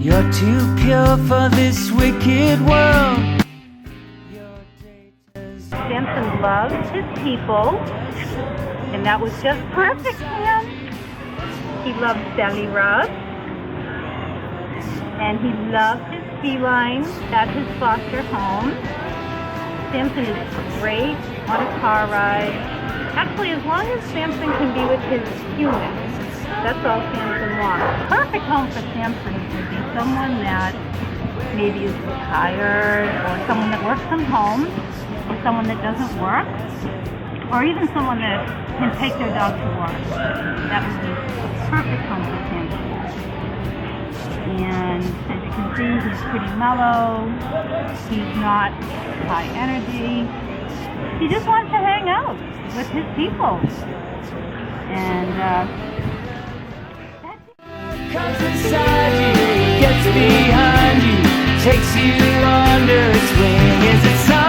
You're too pure for this wicked world. Sampson loves his people, and that was just perfect for him. He loves belly rubs, and he loves his feline at his foster home. Sampson is great on a car ride. Actually, as long as Sampson can be with his humans, that's all Sampson wants. Perfect home for Sampson would be someone that maybe is retired, or someone that works from home, or someone that doesn't work, or even someone that can take their dog to work. That would be a perfect home for Sampson. And as you can see, he's pretty mellow. He's not high energy. He just wants to hang out with his people. And Comes inside you, gets behind you, takes you under its wing. Is it time?